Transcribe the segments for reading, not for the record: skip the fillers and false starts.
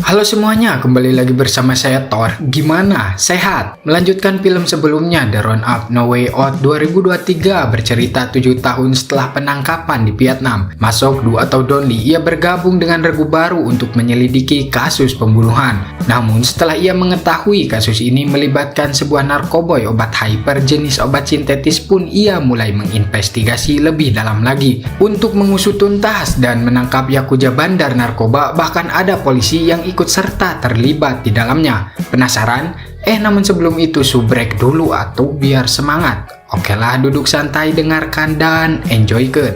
Halo semuanya, kembali lagi bersama saya Thor. Gimana? Sehat? Melanjutkan film sebelumnya The Roundup No Way Out 2023 bercerita 7 tahun setelah penangkapan di Vietnam. Masuk Du atau Don Lee, ia bergabung dengan regu baru untuk menyelidiki kasus pembunuhan. Namun setelah ia mengetahui kasus ini melibatkan sebuah narkoboy obat hyper jenis obat sintetis pun ia mulai menginvestigasi lebih dalam lagi untuk mengusut tuntas dan menangkap yakuza bandar narkoba, bahkan ada polisi yang ikut serta terlibat di dalamnya. Penasaran? Namun sebelum itu subrek dulu atau biar semangat. Oke lah, duduk santai, dengarkan dan enjoy good.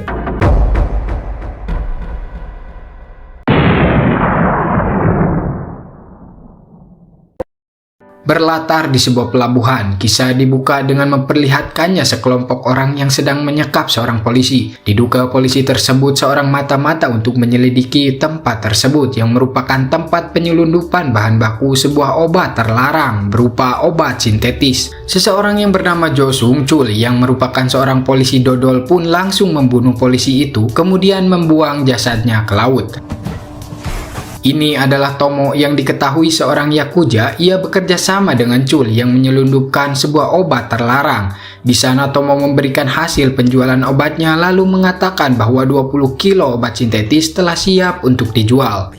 Berlatar di sebuah pelabuhan, kisah dibuka dengan memperlihatkannya sekelompok orang yang sedang menyekap seorang polisi. Diduga polisi tersebut seorang mata-mata untuk menyelidiki tempat tersebut yang merupakan tempat penyelundupan bahan baku sebuah obat terlarang berupa obat sintetis. Seseorang yang bernama Jo Sung Chul yang merupakan seorang polisi dodol pun langsung membunuh polisi itu, kemudian membuang jasadnya ke laut. Ini adalah Tomo yang diketahui seorang yakuza. Ia bekerja sama dengan Chul yang menyelundupkan sebuah obat terlarang. Di sana Tomo memberikan hasil penjualan obatnya lalu mengatakan bahwa 20 kilo obat sintetis telah siap untuk dijual.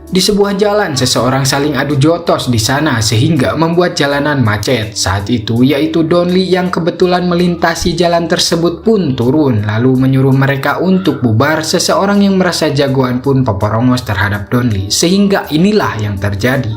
Di sebuah jalan, seseorang saling adu jotos di sana sehingga membuat jalanan macet. Saat itu, yaitu Don Lee yang kebetulan melintasi jalan tersebut pun turun, lalu menyuruh mereka untuk bubar. Seseorang yang merasa jagoan pun peporongos terhadap Don Lee, sehingga inilah yang terjadi.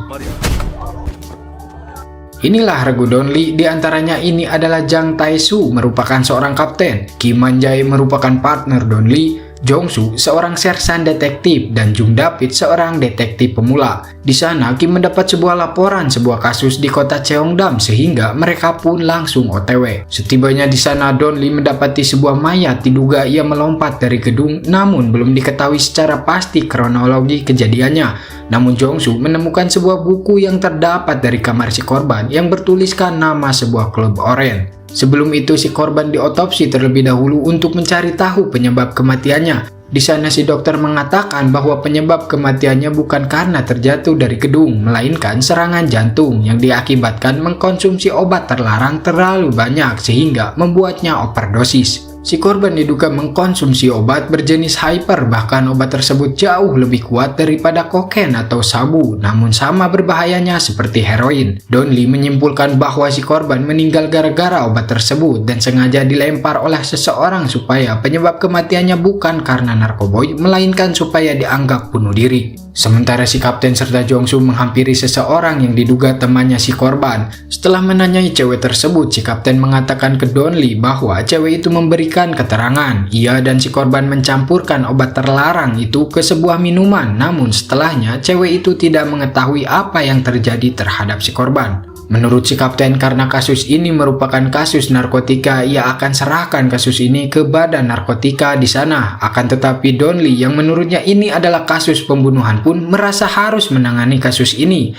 Inilah regu Don Lee, diantaranya ini adalah Jang Tae-soo merupakan seorang kapten, Kim Man-jae merupakan partner Don Lee, Jong-soo seorang sersan detektif, dan Jung David seorang detektif pemula. Di sana Kim mendapat sebuah laporan sebuah kasus di kota Cheongdam sehingga mereka pun langsung OTW. Setibanya di sana Don Lee mendapati sebuah mayat, diduga ia melompat dari gedung, namun belum diketahui secara pasti kronologi kejadiannya. Namun Jong-soo menemukan sebuah buku yang terdapat dari kamar si korban yang bertuliskan nama sebuah klub oranye. Sebelum itu si korban diotopsi terlebih dahulu untuk mencari tahu penyebab kematiannya. Di sana si dokter mengatakan bahwa penyebab kematiannya bukan karena terjatuh dari gedung, melainkan serangan jantung yang diakibatkan mengkonsumsi obat terlarang terlalu banyak sehingga membuatnya overdosis. Si korban diduga mengkonsumsi obat berjenis hyper, bahkan obat tersebut jauh lebih kuat daripada kokain atau sabu, namun sama berbahayanya seperti heroin. Don Lee menyimpulkan bahwa si korban meninggal gara-gara obat tersebut dan sengaja dilempar oleh seseorang supaya penyebab kematiannya bukan karena narkoboy, melainkan supaya dianggap bunuh diri. Sementara si kapten serta Jong-soo menghampiri seseorang yang diduga temannya si korban. Setelah menanyai cewek tersebut, si kapten mengatakan ke Don Lee bahwa cewek itu memberikan keterangan ia dan si korban mencampurkan obat terlarang itu ke sebuah minuman, namun setelahnya cewek itu tidak mengetahui apa yang terjadi terhadap si korban. Menurut si kapten, karena kasus ini merupakan kasus narkotika, ia akan serahkan kasus ini ke badan narkotika di sana. Akan tetapi Don Lee yang menurutnya ini adalah kasus pembunuhan pun merasa harus menangani kasus ini.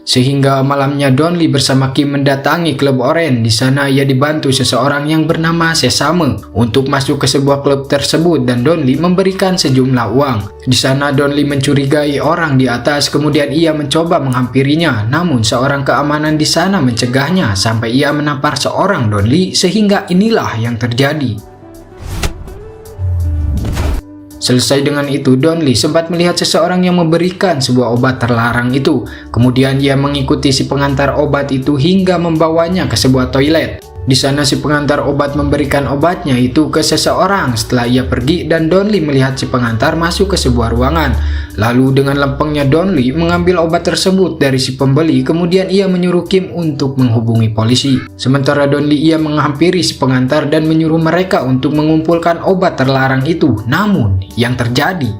Sehingga malamnya Don Lee bersama Kim mendatangi klub oranye. Di sana ia dibantu seseorang yang bernama Sesame untuk masuk ke sebuah klub tersebut dan Don Lee memberikan sejumlah uang. Di sana Don Lee mencurigai orang di atas, kemudian ia mencoba menghampirinya, namun seorang keamanan di sana mencegahnya sampai ia menampar seorang Don Lee sehingga inilah yang terjadi. Selesai dengan itu, Don Lee sempat melihat seseorang yang memberikan sebuah obat terlarang itu. Kemudian ia mengikuti si pengantar obat itu hingga membawanya ke sebuah toilet. Di sana si pengantar obat memberikan obatnya itu ke seseorang. Setelah ia pergi dan Don Lee melihat si pengantar masuk ke sebuah ruangan. Lalu dengan lempengnya Don Lee mengambil obat tersebut dari si pembeli, kemudian ia menyuruh Kim untuk menghubungi polisi. Sementara Don Lee ia menghampiri si pengantar dan menyuruh mereka untuk mengumpulkan obat terlarang itu. Namun yang terjadi,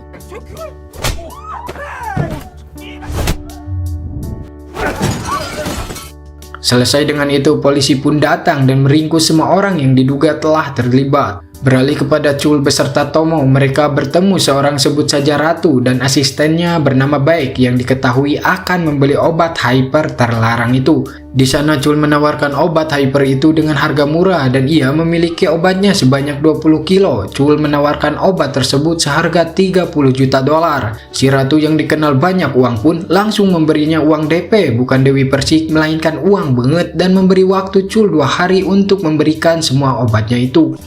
selesai dengan itu, polisi pun datang dan meringkus semua orang yang diduga telah terlibat. Beralih kepada Chul beserta Tomo, mereka bertemu seorang sebut saja Ratu dan asistennya bernama Baek yang diketahui akan membeli obat hyper terlarang itu. Di sana Chul menawarkan obat hyper itu dengan harga murah dan ia memiliki obatnya sebanyak 20 kilo. Chul menawarkan obat tersebut seharga 30 juta dolar. Si Ratu yang dikenal banyak uang pun langsung memberinya uang DP, bukan Dewi Persik melainkan uang banget, dan memberi waktu Chul 2 hari untuk memberikan semua obatnya itu.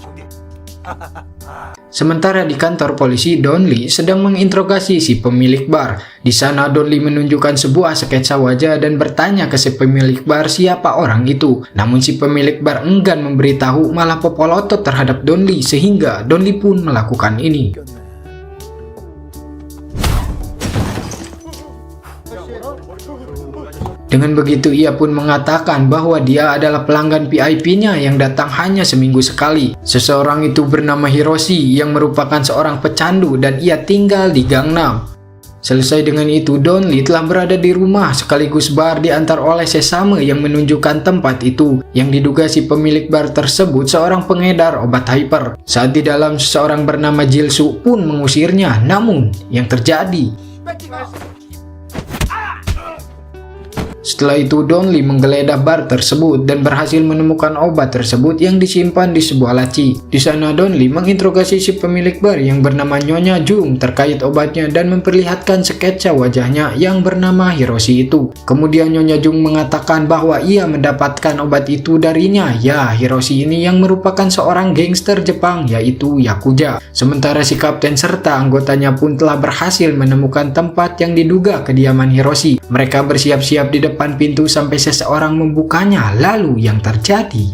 Sementara di kantor polisi, Don Lee sedang menginterogasi si pemilik bar. Di sana Don Lee menunjukkan sebuah sketsa wajah dan bertanya ke si pemilik bar siapa orang itu. Namun si pemilik bar enggan memberitahu, malah popolotot terhadap Don Lee sehingga Don Lee pun melakukan ini. Dengan begitu ia pun mengatakan bahwa dia adalah pelanggan VIP-nya yang datang hanya seminggu sekali. Seseorang itu bernama Hiroshi yang merupakan seorang pecandu dan ia tinggal di Gangnam. Selesai dengan itu, Don Lee telah berada di rumah sekaligus bar diantar oleh sesame yang menunjukkan tempat itu, yang diduga si pemilik bar tersebut seorang pengedar obat hyper. Saat di dalam, seseorang bernama Jilsu pun mengusirnya. Namun yang terjadi, setelah itu Don Lee menggeledah bar tersebut dan berhasil menemukan obat tersebut yang disimpan di sebuah laci. Di sana Don Lee menginterogasi si pemilik bar yang bernama Nyonya Jung terkait obatnya dan memperlihatkan sketsa wajahnya yang bernama Hiroshi itu. Kemudian Nyonya Jung mengatakan bahwa ia mendapatkan obat itu darinya. Ya, Hiroshi ini yang merupakan seorang gangster Jepang yaitu Yakuza. Sementara si kapten serta anggotanya pun telah berhasil menemukan tempat yang diduga kediaman Hiroshi. Mereka bersiap-siap di depan pintu sampai seseorang membukanya. Lalu yang terjadi,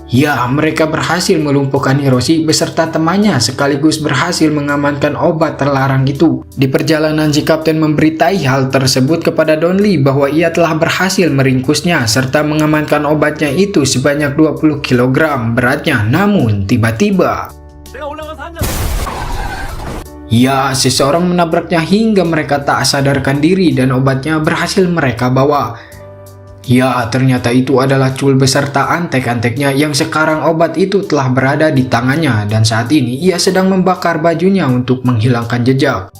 ya, mereka berhasil melumpuhkan Hiroshi beserta temannya sekaligus berhasil mengamankan obat terlarang itu. Di perjalanan si kapten memberitahu hal tersebut kepada Don Lee bahwa ia telah berhasil meringkusnya serta mengamankan obatnya itu sebanyak 20 kg beratnya. Namun tiba-tiba, ya, seseorang menabraknya hingga mereka tak sadarkan diri dan obatnya berhasil mereka bawa. Ya, ternyata itu adalah Chul beserta antek-anteknya yang sekarang obat itu telah berada di tangannya dan saat ini ia sedang membakar bajunya untuk menghilangkan jejak.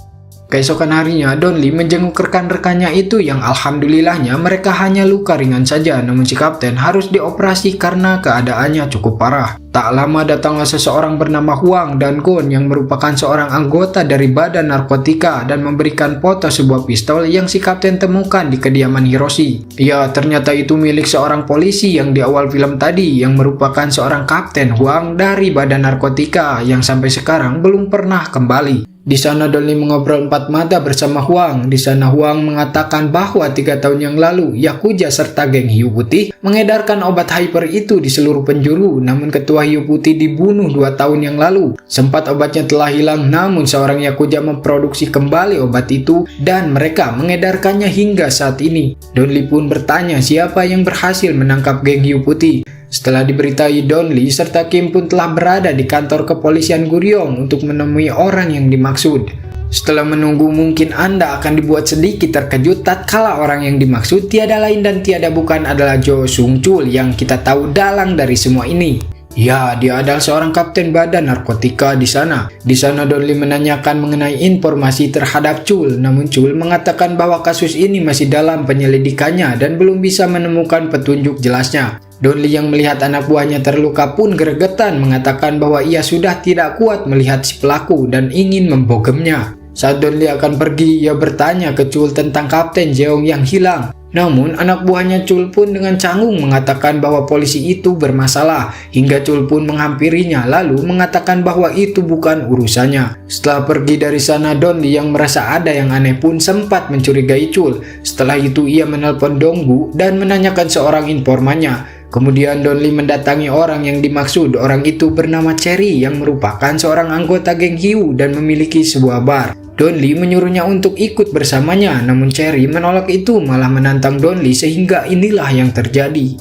Keesokan harinya, Don Lee menjenguk rekan-rekannya itu yang alhamdulillahnya mereka hanya luka ringan saja, namun si kapten harus dioperasi karena keadaannya cukup parah. Tak lama datanglah seseorang bernama Huang dan Gon yang merupakan seorang anggota dari badan narkotika dan memberikan foto sebuah pistol yang si kapten temukan di kediaman Hiroshi. Ya, ternyata itu milik seorang polisi yang di awal film tadi yang merupakan seorang kapten Huang dari badan narkotika yang sampai sekarang belum pernah kembali. Di sana Don Lee mengobrol empat mata bersama Huang. Di sana Huang mengatakan bahwa 3 tahun yang lalu Yakuza serta geng hiu putih mengedarkan obat hyper itu di seluruh penjuru. Namun ketua hiu putih dibunuh 2 tahun yang lalu. Sempat obatnya telah hilang, namun seorang Yakuza memproduksi kembali obat itu dan mereka mengedarkannya hingga saat ini. Don Lee pun bertanya siapa yang berhasil menangkap geng hiu putih. Setelah diberitahu, Don Lee serta Kim pun telah berada di kantor kepolisian Guryong untuk menemui orang yang dimaksud. Setelah menunggu, mungkin Anda akan dibuat sedikit terkejut tatkala orang yang dimaksud tiada lain dan tiada bukan adalah Jo Sung Chul yang kita tahu dalang dari semua ini. Ya, dia adalah seorang kapten badan narkotika di sana. Di sana Don Lee menanyakan mengenai informasi terhadap Chul, namun Chul mengatakan bahwa kasus ini masih dalam penyelidikannya dan belum bisa menemukan petunjuk jelasnya. Don Lee yang melihat anak buahnya terluka pun gregetan mengatakan bahwa ia sudah tidak kuat melihat si pelaku dan ingin membogemnya. Saat Don Lee akan pergi, ia bertanya ke Chul tentang Kapten Jeong yang hilang. Namun anak buahnya Chul pun dengan canggung mengatakan bahwa polisi itu bermasalah, hingga Chul pun menghampirinya lalu mengatakan bahwa itu bukan urusannya. Setelah pergi dari sana, Don Lee yang merasa ada yang aneh pun sempat mencurigai Chul. Setelah itu ia menelpon Donggu dan menanyakan seorang informannya. Kemudian Don Lee mendatangi orang yang dimaksud. Orang itu bernama Cherry yang merupakan seorang anggota geng hiu dan memiliki sebuah bar. Don Lee menyuruhnya untuk ikut bersamanya, namun Cherry menolak itu, malah menantang Don Lee sehingga inilah yang terjadi.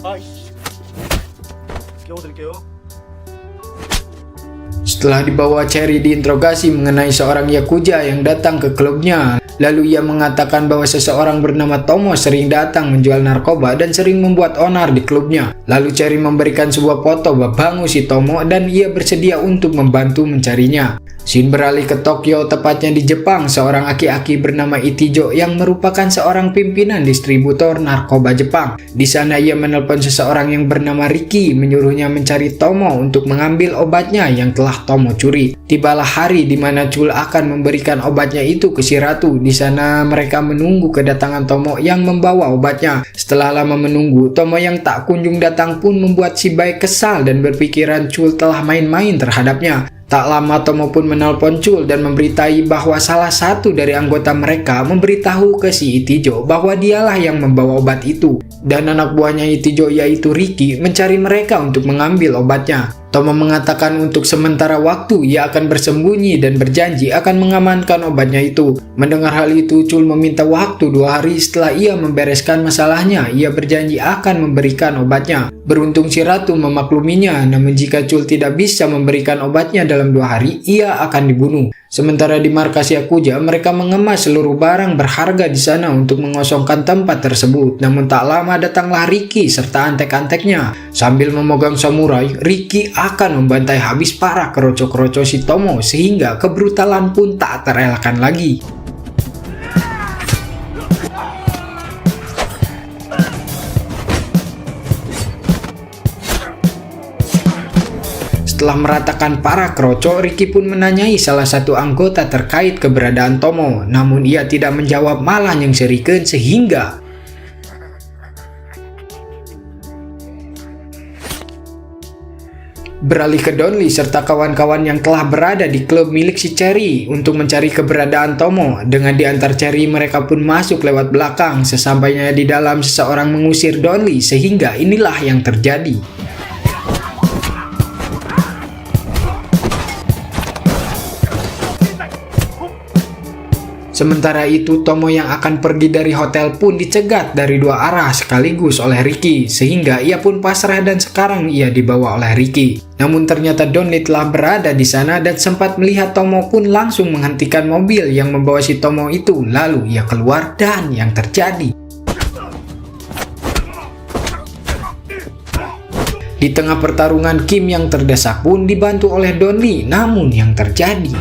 Setelah dibawa, Cherry diinterogasi mengenai seorang Yakuza yang datang ke klubnya. Lalu ia mengatakan bahwa seseorang bernama Tomo sering datang menjual narkoba dan sering membuat onar di klubnya. Lalu Cherry memberikan sebuah foto babangu si Tomo dan ia bersedia untuk membantu mencarinya. Scene beralih ke Tokyo, tepatnya di Jepang. Seorang aki-aki bernama Itijo yang merupakan seorang pimpinan distributor narkoba Jepang. Di sana ia menelpon seseorang yang bernama Ricky, menyuruhnya mencari Tomo untuk mengambil obatnya yang telah Tomo curi. Tibalah hari di mana Chul akan memberikan obatnya itu ke si ratu. Di sana mereka menunggu kedatangan Tomo yang membawa obatnya. Setelah lama menunggu, Tomo yang tak kunjung datang pun membuat si Baek kesal dan berpikiran Chul telah main-main terhadapnya. Tak lama Tomo pun menelpon Chul dan memberitahu bahwa salah satu dari anggota mereka memberitahu ke si Itijo bahwa dialah yang membawa obat itu. Dan anak buahnya Itijo yaitu Ricky mencari mereka untuk mengambil obatnya. Tomo mengatakan untuk sementara waktu ia akan bersembunyi dan berjanji akan mengamankan obatnya itu. Mendengar hal itu, Chul meminta waktu 2 hari setelah ia membereskan masalahnya. Ia berjanji akan memberikan obatnya. Beruntung si ratu memakluminya, namun jika Chul tidak bisa memberikan obatnya dalam 2 hari, ia akan dibunuh. Sementara di markas Yakuza, mereka mengemas seluruh barang berharga di sana untuk mengosongkan tempat tersebut. Namun tak lama datanglah Ricky serta antek-anteknya. Sambil memegang samurai, Ricky akan membantai habis para keroco-keroco si Tomo sehingga kebrutalan pun tak terelakkan lagi. Setelah meratakan para keroco, Ricky pun menanyai salah satu anggota terkait keberadaan Tomo. Namun ia tidak menjawab, malah nyengserikan sehingga beralih ke Donli serta kawan-kawan yang telah berada di klub milik si Cherry untuk mencari keberadaan Tomo. Dengan diantar Cherry, mereka pun masuk lewat belakang. Sesampainya di dalam, seseorang mengusir Donli sehingga inilah yang terjadi. Sementara itu, Tomo yang akan pergi dari hotel pun dicegat dari 2 arah sekaligus oleh Ricky, sehingga ia pun pasrah dan sekarang ia dibawa oleh Ricky. Namun ternyata Donli telah berada di sana dan sempat melihat Tomo pun langsung menghentikan mobil yang membawa si Tomo itu. Lalu ia keluar dan yang terjadi. Di tengah pertarungan, Kim yang terdesak pun dibantu oleh Donli. Namun yang terjadi,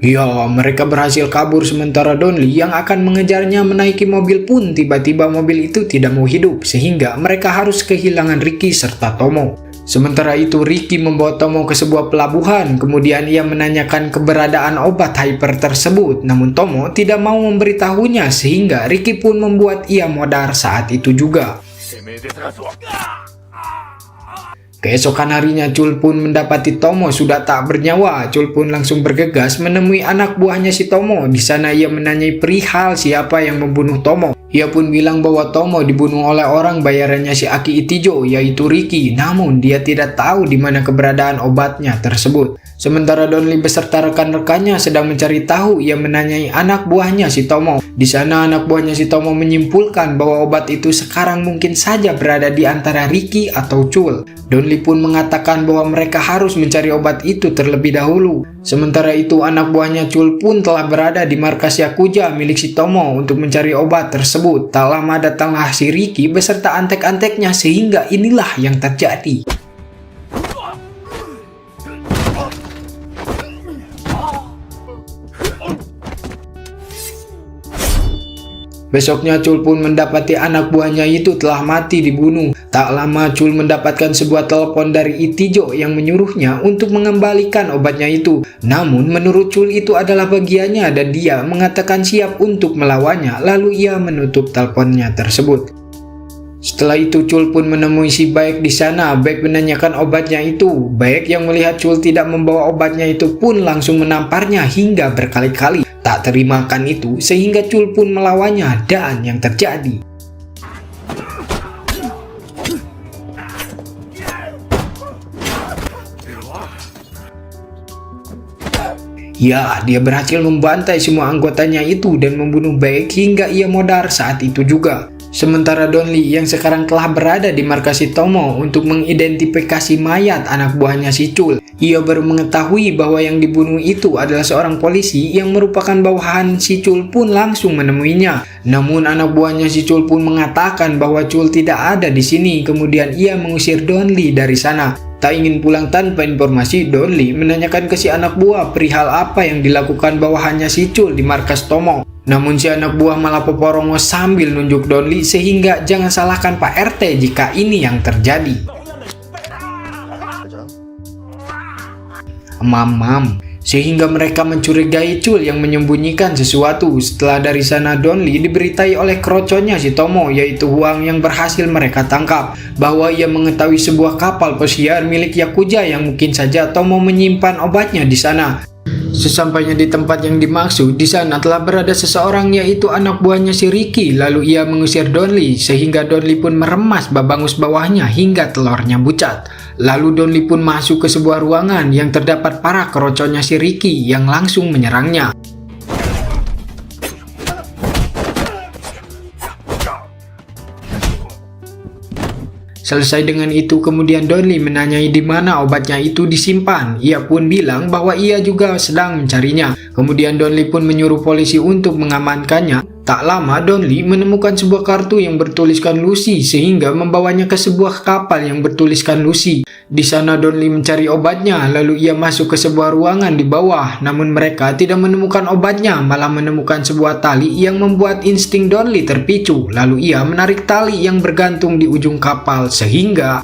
ya, mereka berhasil kabur sementara Donli yang akan mengejarnya menaiki mobil pun tiba-tiba mobil itu tidak mau hidup sehingga mereka harus kehilangan Ricky serta Tomo. Sementara itu Ricky membawa Tomo ke sebuah pelabuhan, kemudian ia menanyakan keberadaan obat hyper tersebut, namun Tomo tidak mau memberitahunya sehingga Ricky pun membuat ia modar saat itu juga. Keesokan harinya Chul pun mendapati Tomo sudah tak bernyawa. Chul pun langsung bergegas menemui anak buahnya si Tomo. Di sana ia menanyai perihal siapa yang membunuh Tomo. Ia pun bilang bahwa Tomo dibunuh oleh orang bayarannya si Aki Itijo yaitu Ricky. Namun dia tidak tahu di mana keberadaan obatnya tersebut. Sementara Donli beserta rekan-rekannya sedang mencari tahu, ia menanyai anak buahnya si Tomo. Di sana anak buahnya si Tomo menyimpulkan bahwa obat itu sekarang mungkin saja berada di antara Ricky atau Chul. Donli pun mengatakan bahwa mereka harus mencari obat itu terlebih dahulu. Sementara itu anak buahnya Chul pun telah berada di markas Yakuza milik si Tomo untuk mencari obat tersebut. Tak lama datanglah si Ricky beserta antek-anteknya sehingga inilah yang terjadi. Besoknya Chul pun mendapati anak buahnya itu telah mati dibunuh. Tak lama Chul mendapatkan sebuah telepon dari Itijo yang menyuruhnya untuk mengembalikan obatnya itu. Namun menurut Chul itu adalah bagiannya dan dia mengatakan siap untuk melawannya. Lalu ia menutup teleponnya tersebut. Setelah itu Chul pun menemui si Baek di sana. Baek menanyakan obatnya itu. Baek yang melihat Chul tidak membawa obatnya itu pun langsung menamparnya hingga berkali-kali. Tak terimakan itu sehingga Chul pun melawannya dan yang terjadi, ya, dia berhasil membantai semua anggotanya itu dan membunuh Baek hingga ia modar saat itu juga. Sementara Donli yang sekarang telah berada di markas si Tomo untuk mengidentifikasi mayat anak buahnya si Chul. Ia baru mengetahui bahwa yang dibunuh itu adalah seorang polisi yang merupakan bawahan si Chul pun langsung menemuinya. Namun anak buahnya si Chul pun mengatakan bahwa Chul tidak ada di sini, kemudian ia mengusir Donli dari sana. Tak ingin pulang tanpa informasi, Donli menanyakan ke si anak buah perihal apa yang dilakukan bawahannya si Chul di markas Tomo. Namun si anak buah malah poporongo sambil nunjuk Donli sehingga jangan salahkan Pak RT jika ini yang terjadi. Mam, sehingga mereka mencurigai Chul yang menyembunyikan sesuatu. Setelah dari sana Donli diberitai oleh kroconya si Tomo, yaitu Huang, yang berhasil mereka tangkap, bahwa ia mengetahui sebuah kapal pesiar milik Yakuza yang mungkin saja Tomo menyimpan obatnya di sana. Sesampainya di tempat yang dimaksud, di sana telah berada seseorang, yaitu anak buahnya si Ricky. Lalu ia mengusir Donli sehingga Donli pun meremas babangus bawahnya hingga telurnya bucat. Lalu Donli pun masuk ke sebuah ruangan yang terdapat para keroconya si Ricky yang langsung menyerangnya. Selesai dengan itu, kemudian Donli menanyai di mana obatnya itu disimpan. Ia pun bilang bahwa ia juga sedang mencarinya. Kemudian Donli pun menyuruh polisi untuk mengamankannya. Tak lama Donli menemukan sebuah kartu yang bertuliskan Lucy sehingga membawanya ke sebuah kapal yang bertuliskan Lucy. Di sana Donli mencari obatnya, lalu ia masuk ke sebuah ruangan di bawah. Namun mereka tidak menemukan obatnya, malah menemukan sebuah tali yang membuat insting Donli terpicu. Lalu ia menarik tali yang bergantung di ujung kapal sehingga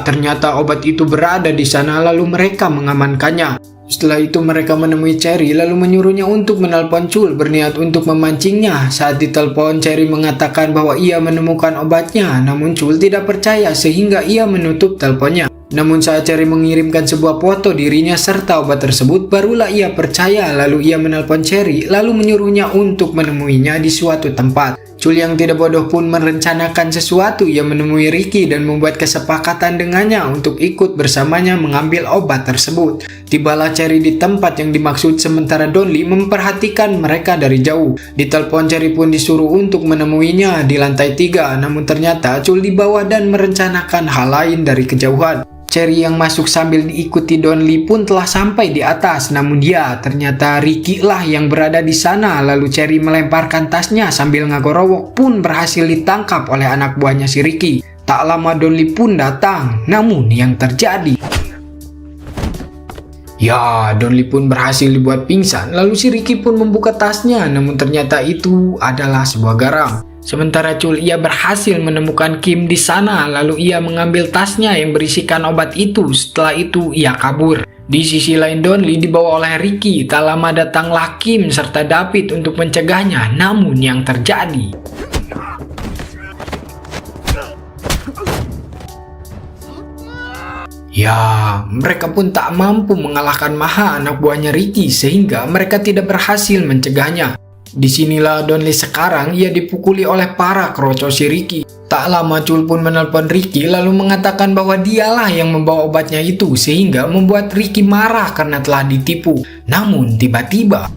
ternyata obat itu berada di sana, lalu mereka mengamankannya. Setelah itu mereka menemui Cherry lalu menyuruhnya untuk menelpon Chul berniat untuk memancingnya. Saat ditelepon, Cherry mengatakan bahwa ia menemukan obatnya, namun Chul tidak percaya sehingga ia menutup teleponnya. Namun saat Cherry mengirimkan sebuah foto dirinya serta obat tersebut, barulah ia percaya. Lalu ia menelpon Cherry lalu menyuruhnya untuk menemuinya di suatu tempat. Chul yang tidak bodoh pun merencanakan sesuatu. Ia menemui Ricky dan membuat kesepakatan dengannya untuk ikut bersamanya mengambil obat tersebut. Tibalah Cherry di tempat yang dimaksud, sementara Donli memperhatikan mereka dari jauh. Di telepon, Cherry pun disuruh untuk menemuinya di lantai 3, namun ternyata Chul di bawah dan merencanakan hal lain dari kejauhan. Cherry yang masuk sambil diikuti Donli pun telah sampai di atas, namun ternyata Ricky lah yang berada di sana. Lalu Cherry melemparkan tasnya sambil ngagorowok pun berhasil ditangkap oleh anak buahnya si Ricky. Tak lama Donli pun datang, namun yang terjadi, Donli pun berhasil dibuat pingsan. Lalu si Ricky pun membuka tasnya, namun ternyata itu adalah sebuah garam. Sementara Chul ia berhasil menemukan Kim di sana, lalu ia mengambil tasnya yang berisikan obat itu. Setelah itu ia kabur. Di sisi lain Donli dibawa oleh Ricky. Tak lama datanglah Kim serta David untuk mencegahnya, namun yang terjadi, mereka pun tak mampu mengalahkan Maha, anak buahnya Ricky, sehingga mereka tidak berhasil mencegahnya. Disinilah Donli sekarang ia dipukuli oleh para kroco si Ricky. Tak lama Chul pun menelpon Ricky lalu mengatakan bahwa dialah yang membawa obatnya itu, sehingga membuat Ricky marah karena telah ditipu. Namun tiba-tiba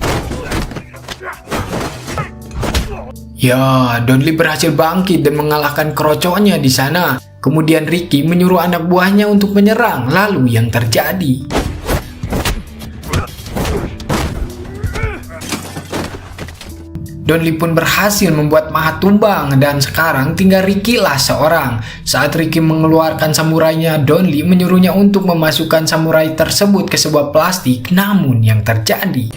Donli berhasil bangkit dan mengalahkan kroconya di sana. Kemudian Ricky menyuruh anak buahnya untuk menyerang. Lalu yang terjadi, Donli pun berhasil membuat Maha tumbang dan sekarang tinggal Ricky lah seorang. Saat Ricky mengeluarkan samurainya, Donli menyuruhnya untuk memasukkan samurai tersebut ke sebuah plastik. Namun yang terjadi,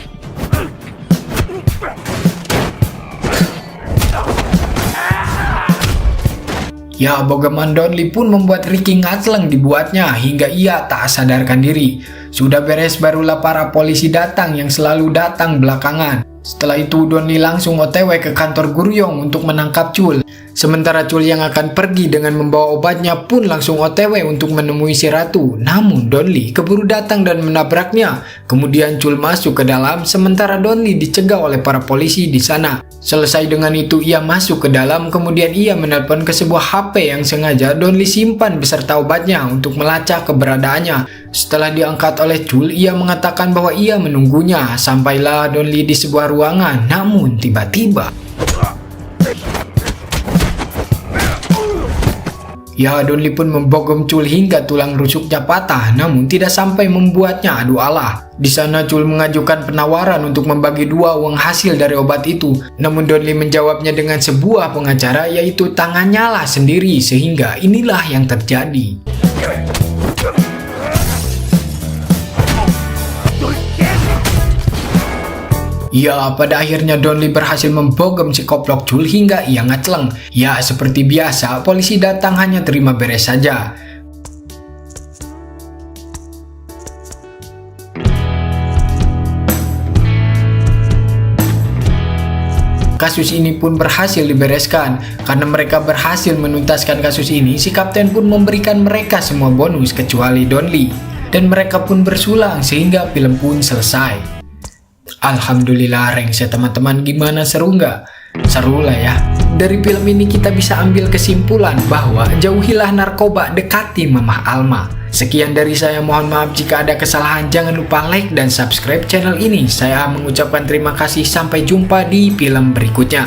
Bogeman Donli pun membuat Ricky ngatleng dibuatnya hingga ia tak sadarkan diri. Sudah beres barulah para polisi datang yang selalu datang belakangan. Setelah itu Donli langsung OTW ke kantor Guryong untuk menangkap Chul. Sementara Chul yang akan pergi dengan membawa obatnya pun langsung OTW untuk menemui si Ratu. Namun Donli keburu datang dan menabraknya. Kemudian Chul masuk ke dalam, sementara Donli dicegah oleh para polisi di sana. Selesai dengan itu ia masuk ke dalam, kemudian ia menelpon ke sebuah HP yang sengaja Donli simpan beserta obatnya untuk melacak keberadaannya. Setelah diangkat oleh Chul, ia mengatakan bahwa ia menunggunya. Sampailah Don Lee di sebuah ruangan, namun tiba-tiba Don Lee pun membogom Chul hingga tulang rusuknya patah, namun tidak sampai membuatnya adu alah. Di sana Chul mengajukan penawaran untuk membagi 2 uang hasil dari obat itu, namun Don Lee menjawabnya dengan sebuah pengacara, yaitu tangannya lah sendiri, sehingga inilah yang terjadi. Pada akhirnya Don Lee berhasil membogem si koplok Chul hingga ia ngaceleng. Seperti biasa, polisi datang hanya terima beres saja. Kasus ini pun berhasil dibereskan. Karena mereka berhasil menuntaskan kasus ini, si kapten pun memberikan mereka semua bonus kecuali Don Lee. Dan mereka pun bersulang sehingga film pun selesai. Alhamdulillah rengse teman-teman, gimana, seru nggak? Seru lah ya. Dari film ini kita bisa ambil kesimpulan bahwa jauhilah narkoba, dekati Mama Alma. Sekian dari saya, mohon maaf jika ada kesalahan. Jangan lupa like dan subscribe channel ini. Saya mengucapkan terima kasih, sampai jumpa di film berikutnya.